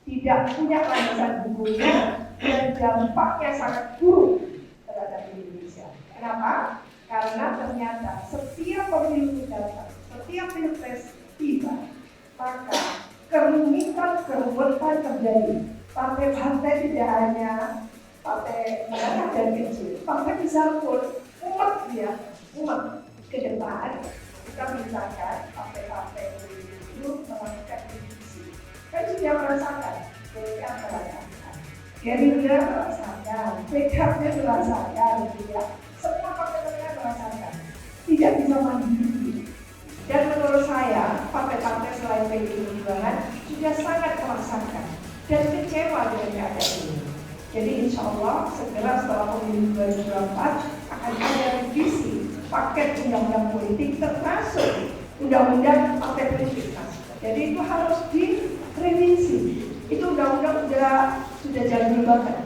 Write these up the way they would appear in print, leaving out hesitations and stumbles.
tidak punya landasan hukumnya, dan dampaknya sangat buruk terhadap Indonesia. Kenapa? Karena ternyata setiap pemilu datang, setiap pilpres tiba, maka kerumitan terjadi. Partai-partai tidak hanya partai menengah dan kecil, partai besar pun umat ke depan kita misalkan partai-partai itu melakukan divisi. Kan sudah merasakan, PKB merasakan, Gerindra merasakan, PKB merasakan, semua partai-partai merasakan, tidak bisa mandiri. Dan menurut saya, partai-partai selain PDI Perjuangan sudah sangat merasakan dan kecewa dengan keadaan ini. Jadi insya Allah segera setelah pemilu 2024 akan ada revisi paket undang-undang politik termasuk undang-undang partai politik. Jadi itu harus direvisi. Itu undang-undang sudah jadul banget.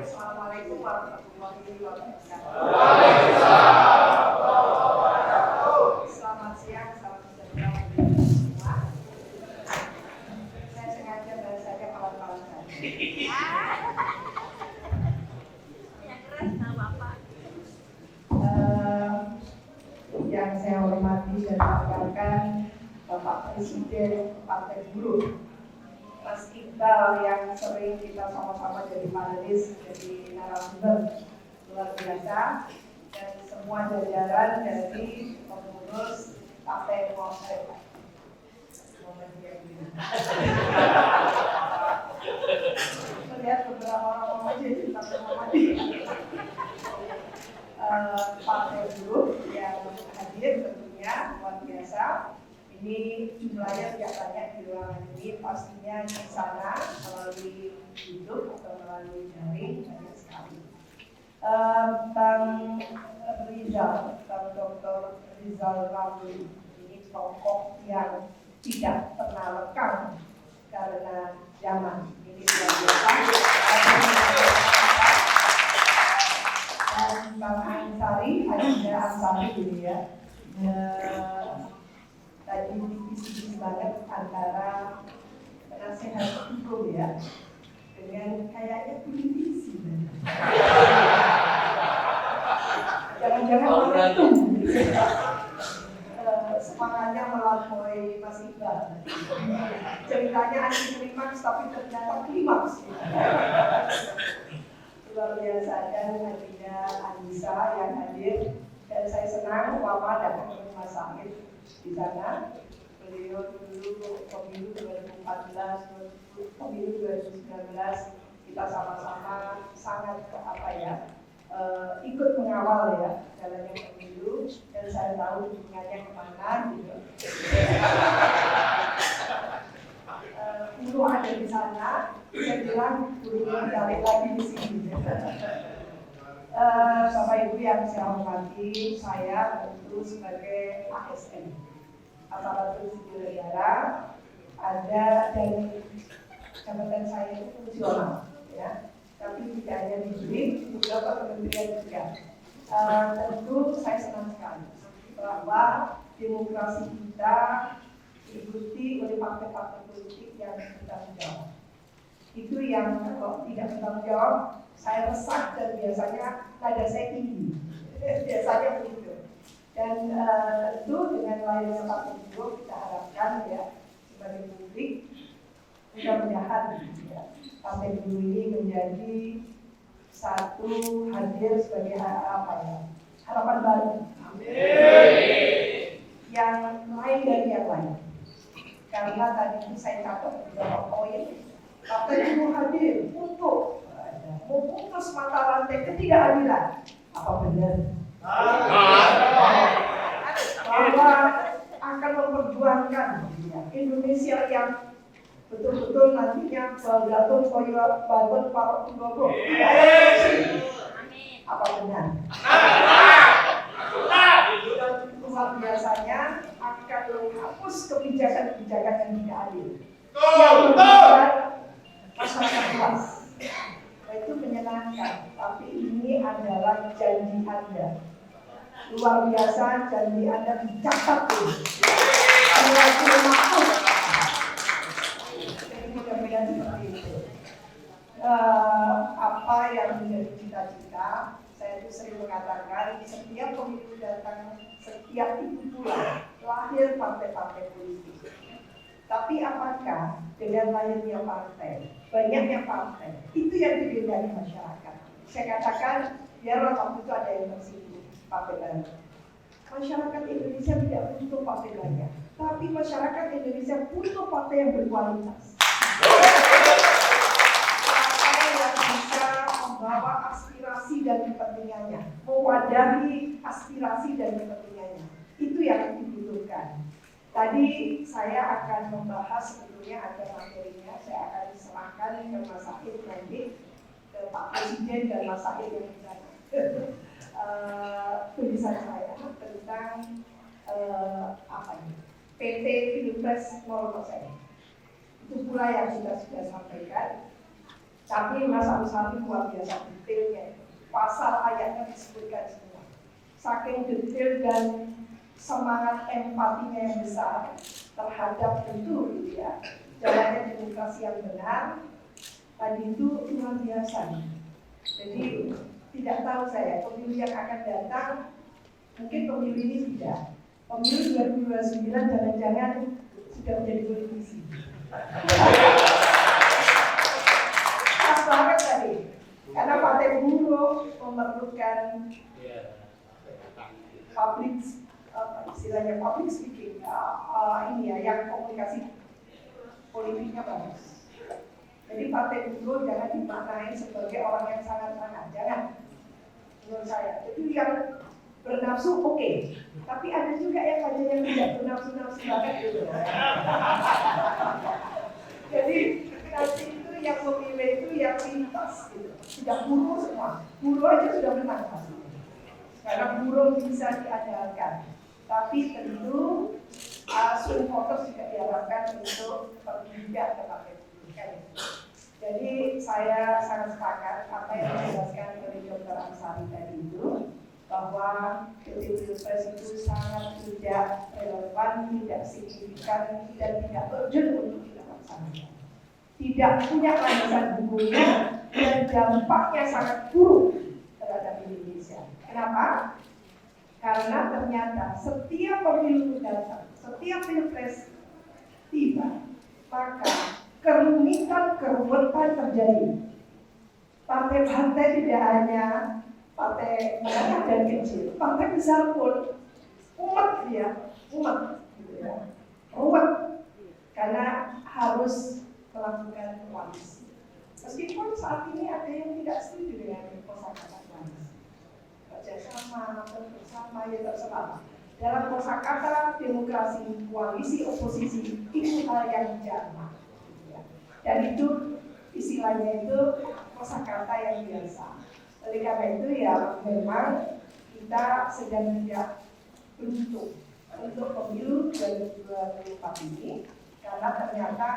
Assalamualaikum warahmatullahi wabarakatuh. Selamat siang, salam sejahtera semua. Saya sengaja bahasanya pelan-pelan saja. Yang keras sama Bapak. Yang saya hormati dan banggakan Bapak Presiden Partai Buruh, Mas Iqbal, yang sering kita sama-sama jadi panelis, jadi narasumber luar biasa, dan semua jajaran dari pengurus Partai Demokrat. Melihat beberapa orang aja di Partai Buruh yang hadir tentunya luar biasa. Ini jumlahnya tidak banyak di ruangan ini, pastinya di sana melalui YouTube atau melalui daring banyak sekali. Bang Rizal, Bang Dr. Rizal Ramli, ini tokoh yang tidak pernah lekang karena zaman. Ini luar biasa. Dan Bang Ansari, Hajidah Ansari ini ya. Tadi divisi banget antara penasehat hukum ya dengan kayaknya politisi. Jangan-jangan itu semangatnya melampaui Mas Iqbal. Ceritanya anti klimaks tapi ternyata klimaks. Luar biasa. Dan Hajidah Anissa yang hadir, dan saya senang Bapak datang ke rumah sakit di sana. Beliau dulu pemilu 2014, pemilu 2019 kita sama-sama sangat ikut mengawal ya jalannya pemilu, dan saya tahu dukungannya kemana gitu. Guru ada di sana, saya bilang guru balik lagi di sini. Bapak Ibu yang saya hormati, saya tentu sebagai ASN, aparatur sipil negara, ada dari jabatan saya itu fungsional, ya. Tapi tidak hanya di BRIN, beberapa kementerian juga. Tentu saya senang sekali bahwa demokrasi kita diikuti oleh partai-partai politik yang bertanggung jawab. Itu yang kalau tidak bertanggung jawab, saya resah dan biasanya nada saya tinggi. Biasanya begitu. Dan tentu dengan layarnya Pak Menko kita harapkan ya sebagai publik mudah-mudahan ya, Partai Buruh ini menjadi satu hadir sebagai apa ya, harapan baru. Amin. Yang lain dari yang lain. Karena tadi itu saya catat beberapa poin. Partai Buruh hadir untuk memutus mata rantai ketidakadilan. Apa benar? Bahwa akan memperjuangkan Indonesia yang betul-betul nantinya Baldatun Koyo Babon Parok Tugogo. Apa benar? Luar biasanya akan menghapus kebijakan-kebijakan yang tidak adil. Yang merugikan masyarakat luas. Itu menyenangkan, tapi ini adalah janji Anda. Luar biasa, janji Anda dicatat tuh. Jadi mudah-mudahan seperti itu. Apa yang menjadi cita-cita, saya itu sering mengatakan, setiap pemilu datang, setiap itu pula lahir partai-partai politik. Tapi apakah dengan lahirnya partai, banyaknya partai, itu yang dipilih masyarakat? Saya katakan, biarlah waktu itu ada yang tersinggung, partai baru. Masyarakat Indonesia tidak butuh partai banyak, tapi masyarakat Indonesia butuh partai yang berkualitas. Partai yang bisa membawa aspirasi dan kepentingannya, mewadahi aspirasi dan kepentingannya. Itu yang dibutuhkan. Tadi saya akan membahas sebetulnya ada materinya, saya akan serahkan ke Mas Sahid nanti, ke Pak Presiden dan Mas Sahid yang di sana. Tulisan saya tentang apa ini? PT Pilpres 00. Itu pula yang sudah sampaikan. Tapi Mas Sahid luar biasa detailnya, pasal ayatnya disebutkan semua. Saking detail dan semangat empatinya yang besar terhadap tentu gitu ya, jalannya demokrasi yang benar tadi itu luar biasa. Jadi tidak tahu saya pemilu yang akan datang, mungkin pemilu ini tidak, pemilu 2029 jangan-jangan sudah menjadi politisi. Pas banget tadi, karena Partai Buruh memerlukan istilahnya public speaking, ini ya, yang komunikasi politiknya bagus. Jadi Partai Buruh jangan dimaknai sebagai orang yang sangat-sangat, jangan. Menurut saya, itu yang bernafsu oke. Tapi ada juga yang hanya yang tidak bernafsu-nafsu banget gitu. Jadi nanti itu yang memilih itu yang lintas gitu, tidak buruh semua. Buruh aja sudah menang pasti. Karena buruh bisa diandalkan. Tapi tentu swing voters juga diharapkan untuk berpindah ke Partai Buruh. Jadi saya sangat sepakat apa yang dijelaskan oleh Dr. Ansari tadi itu, bahwa Pilpres itu sangat tidak relevan, tidak signifikan, dan tidak urgent untuk dilaksanakan. Tidak punya landasan hukumnya dan dampaknya sangat buruk terhadap Indonesia. Kenapa? Karena ternyata setiap pemilu datang, setiap pilpres tiba, maka kerumitan terjadi. Partai-partai tidak hanya partai menengah dan kecil, partai besar pun umat gitu ya, ruwet karena harus melakukan koalisi. Meskipun saat ini ada yang tidak setuju dengan kosakata koalisi, kerjasama, bersama, ya terserah. Dalam kosakata demokrasi koalisi oposisi itu hal yang jarang. Ya. Dan itu istilahnya itu kosakata yang biasa. Oleh karena itu ya memang kita sedang tidak beruntung untuk pemilu 2024 ini, karena ternyata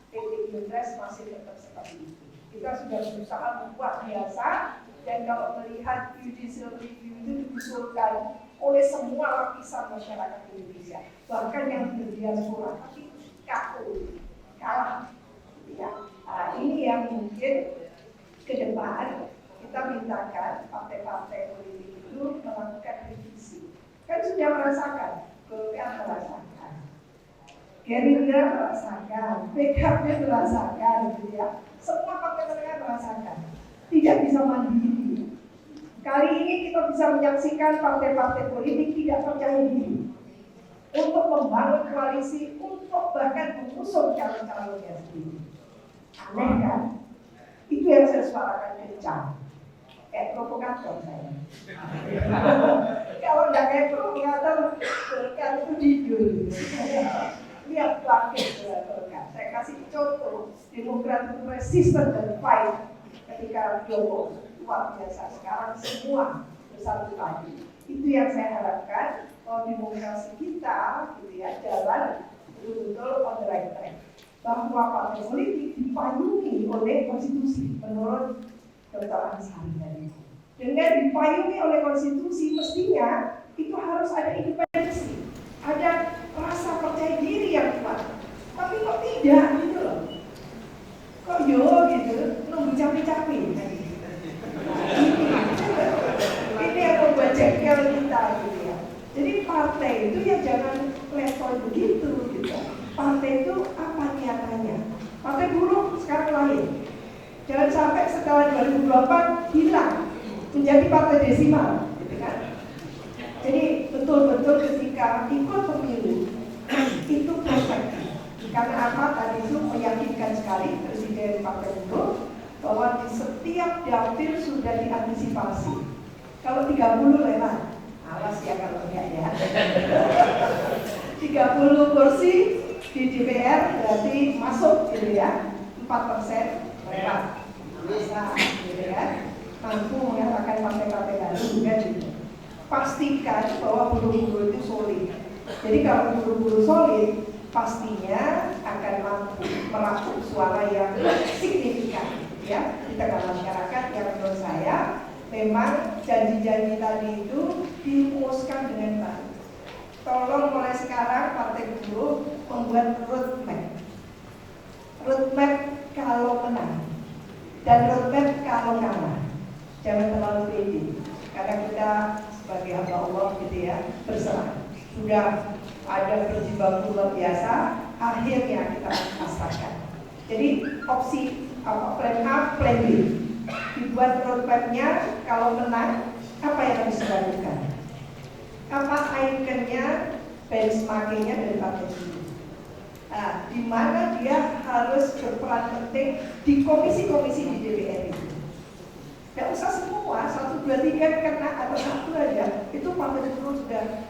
titik pilpres masih tetap seperti itu. Kita sudah berusaha membuat biasa, dan kalau melihat judicial review itu diusulkan oleh semua lapisan masyarakat Indonesia, bahkan yang berdiaspora, tapi kalah. Ya. Nah, ini yang mungkin ke depan kita mintakan partai-partai politik itu melakukan revisi. Kan sudah merasakan, Golkar merasakan, Gerindra merasakan, PKB merasakan, gitu ya. Semua partai-partai merasakan, tidak bisa mandiri. Kali ini kita bisa menyaksikan partai-partai politik tidak percaya diri untuk membangun koalisi, untuk bahkan mengusung calon-calonnya sendiri. Aneh kan? Itu yang saya suarakan kencang. Kayak provokator saya. Kalau nggak kayak provokator, Golkar itu tidur. Lihat bangkit Golkar. Saya kasih contoh, Demokrat itu resisten dan fight ketika Jokowi luar biasa. Sekarang semua bersatu lagi. Itu yang saya harapkan, bahwa demokrasi kita, gitu ya, jalan betul-betul on the right track. Bahwa partai politik dipayungi oleh konstitusi menurut Dr. Ansari tadi. Dengan dipayungi oleh konstitusi, mestinya itu harus ada independensi, ada rasa percaya diri yang kuat. Tapi kok tidak gitu loh? Kok gitu, nunggu capek-capek. Ini yang membuat jengkel kita gitu ya. Jadi partai itu ya jangan level begitu gitu. Partai itu apa niatannya? Partai buruh sekarang lain. Jangan sampai setelah 2024 hilang menjadi partai desimal, gitu kan? Jadi betul-betul ketika ikut pemilu itu perspektif. Karena apa? Tadi itu meyakinkan sekali Presiden Partai Buruh bahwa di setiap dapil sudah diantisipasi. Kalau 30 lewat, awas ya kalau enggak ya. 30 kursi di DPR berarti masuk gitu ya, 4% lewat. Bisa gitu kan, mampu mengalahkan partai-partai baru kan gitu. Pastikan bahwa buruh-buruh itu solid. Jadi kalau buruh-buruh solid, pastinya akan mampu merangkul suara yang signifikan ya di tengah masyarakat yang menurut saya memang janji-janji tadi itu dirumuskan dengan baik. Tolong mulai sekarang Partai Buruh membuat roadmap kalau menang dan roadmap kalau kalah. Jangan terlalu pede, karena kita sebagai hamba Allah gitu ya, berserah. Sudah ada perjibaku luar biasa, akhirnya kita pasrahkan. Jadi opsi plan A, plan B, dibuat roadmapnya. Kalau menang, apa yang harus dilakukan? Apa ikonnya, benchmarkingnya dari partai itu? Nah, di mana dia harus berperan penting di komisi-komisi di DPR itu. Gak usah semua, 1, 2, 3 kena atau 1 aja, itu partai itu sudah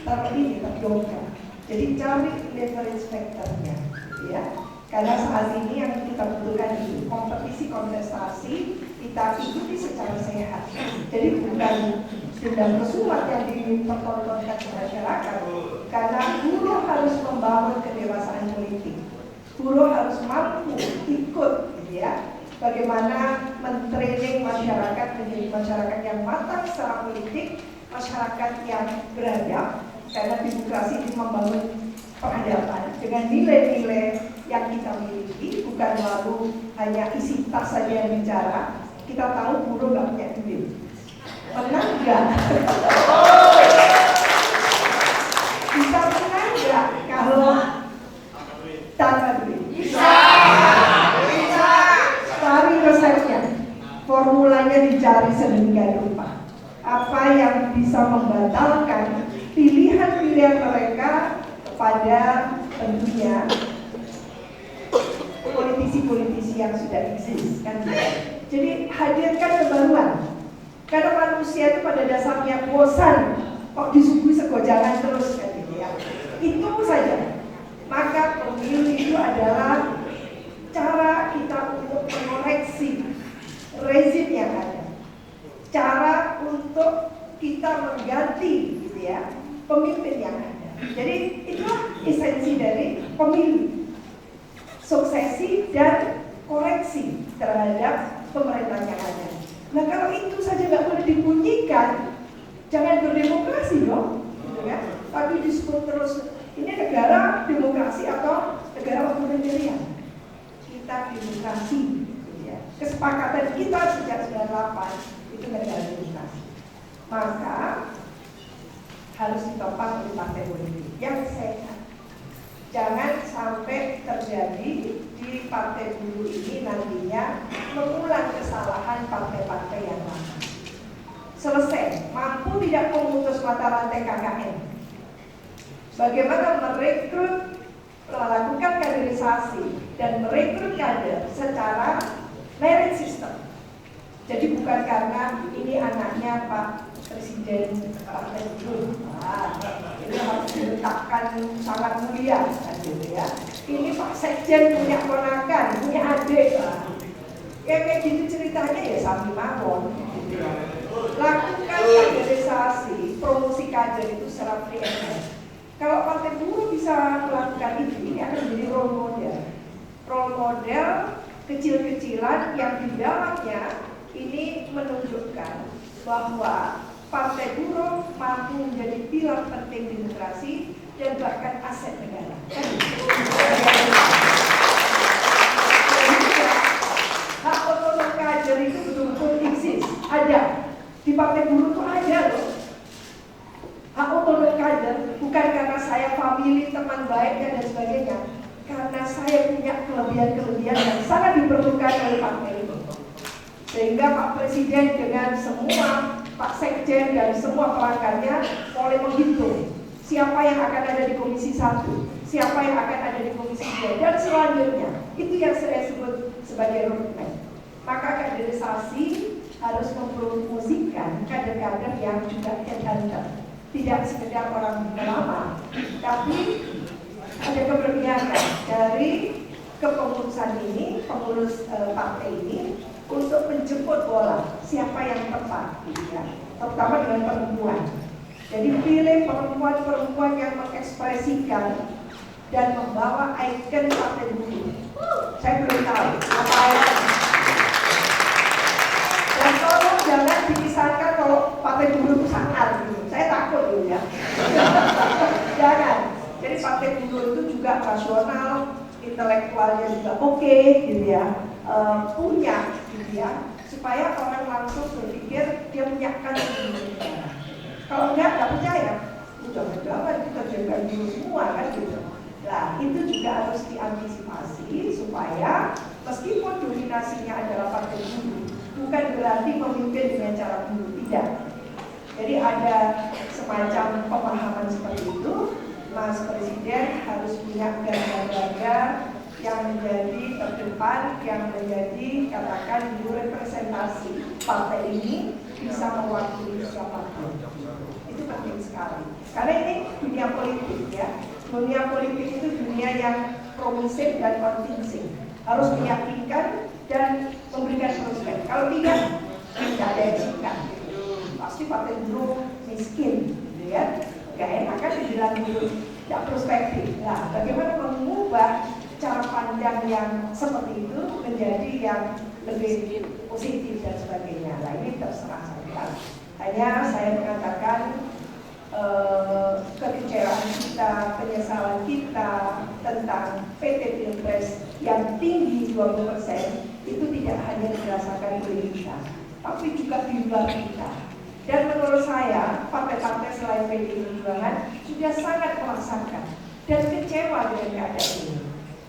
terdongkrak. Jadi cari leverage factor-nya, ya. Karena saat ini yang kita butuhkan itu kompetisi kontestasi kita ikuti secara sehat. Jadi bukan dendam kesumat yang dipertontonkan ke masyarakat. Karena buruh harus membangun kedewasaan politik. Buruh harus mampu ikut, gitu ya. Bagaimana mentraining masyarakat menjadi masyarakat yang matang secara politik, masyarakat yang beradab, karena demokrasi itu membangun peradaban dengan nilai-nilai yang kita miliki, bukan lalu hanya isi tas saja yang bicara. Kita tahu buruh nggak punya duit, menang nggak? Bisa menang nggak kalau tanpa duit? Bisa. Cari resepnya, formulanya dicari sedemikian rupa. Apa yang bisa membatalkan pilihan-pilihan mereka kepada tentunya politisi-politisi yang sudah eksis kan? Jadi hadirkan kebaruan. Karena manusia itu pada dasarnya bosan kok disuguhi segojangan terus kan gitu ya. Itu saja. Maka pemilu itu adalah cara suksesi dan koreksi terhadap pemerintahan yang ada. Nah kalau itu saja nggak boleh dibunyikan, jangan berdemokrasi dong, gitu kan? Tapi disebut terus ini negara demokrasi atau negara otoritarian. Kita demokrasi, gitu ya. Kesepakatan kita sejak 98 itu negara demokrasi. Maka harus ditopang oleh partai politik yang sehat. Jangan sampai terjadi di partai buruh ini nantinya mengulang kesalahan partai-partai yang lama. Selesai, mampu tidak memutus mata rantai KKN. Bagaimana merekrut, melakukan kaderisasi dan merekrut kader secara merit system. Jadi bukan karena ini anaknya Pak Presiden Partai Buruh, ini harus diletakkan sangat mulia, kan gitu ya. Ini Pak Sekjen punya ponakan, punya adik, kayak gitu ceritanya ya sambil mawon. Gitu ya. Lakukan kaderisasi, promosi kader itu secara free and fair. Kalau Partai Buruh bisa melakukan itu, ini akan menjadi role model. Role model kecil-kecilan yang di dalamnya ini menunjukkan bahwa Partai Buruh mampu menjadi pilar penting demokrasi dan bahkan aset negara. Hak otonom kader itu betul-betul eksis, ada di Partai Buruh itu ada loh. Hak otonom kader bukan karena saya famili, teman baiknya dan sebagainya, karena saya punya kelebihan-kelebihan yang sangat diperlukan oleh partai itu. Sehingga Pak Presiden dengan semua Pak Sekjen dan semua pelanggannya mulai menghitung siapa yang akan ada di Komisi 1, siapa yang akan ada di Komisi 2, dan selanjutnya. Itu yang saya sebut sebagai roadmap. Maka kaderisasi harus mempromosikan kader-kader yang juga headhunter. Tidak sekedar orang lama, tapi ada keberpihakan dari kepengurusan ini, pengurus partai ini, untuk menjemput bola siapa yang tepat, gitu ya. Terutama dengan perempuan. Jadi pilih perempuan-perempuan yang mengekspresikan dan membawa ikon Partai Buruh. Saya belum tahu apa yang. Dan tolong jangan dikisahkan kalau Partai Buruh itu sangat gitu. Saya takut gitu ya. Jangan. Jadi Partai Buruh itu juga rasional, intelektualnya juga oke, gitu ya. Punya gitu ya, supaya orang langsung berpikir dia menyiapkan negara. Kalau nggak percaya, jangan-jangan kita jaga dulu semua kan gitu. Nah itu juga harus diantisipasi supaya meskipun dominasinya adalah partai buruh, bukan berarti memimpin dengan cara buruh, tidak. Jadi ada semacam pemahaman seperti itu. Mas Presiden harus punya garda-garda yang menjadi terdepan, yang menjadi katakan representasi partai ini bisa mewakili siapapun. Itu penting sekali. Karena ini dunia politik ya. Dunia politik itu dunia yang promising dan convincing. Harus meyakinkan dan memberikan prospek. Kalau tidak ada yang suka. Pasti Partai Buruh miskin, gitu ya. Gak enak kan dibilang gitu, tidak prospektif. Nah, bagaimana mengubah cara pandang yang seperti itu menjadi yang lebih positif dan sebagainya. Nah ini terserah saya. Hanya saya mengatakan kekecewaan kita, penyesalan kita tentang PT Pilpres yang tinggi 20% itu tidak hanya dirasakan oleh kita, tapi juga di luar kita. Dan menurut saya partai-partai selain PDI Perjuangan sudah sangat merasakan dan kecewa dengan keadaan ini.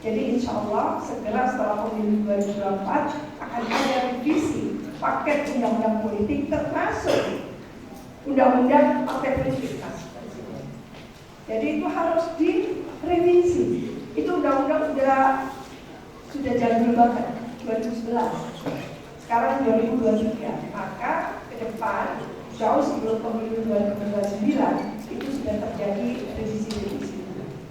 Jadi insya Allah segera setelah pemilu 2024 akan ada revisi paket undang-undang politik termasuk undang-undang partai politik. Jadi itu harus direvisi. Itu undang-undang sudah jadul banget 2011. Sekarang 2023. Maka ke depan jauh sebelum pemilu 2029 itu sudah terjadi revisi-revisi.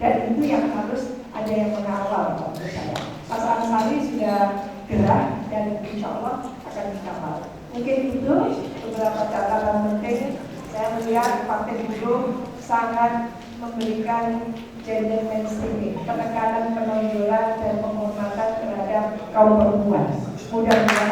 Dan itu yang harus ada yang mengawal menurut saya. Mas Ansari sudah gerak dan insya Allah akan dikawal. Mungkin itu beberapa catatan penting Saya melihat Partai Buruh sangat memberikan gender mainstreaming, penekanan, penonjolan dan penghormatan terhadap kaum perempuan. Mudah-mudahan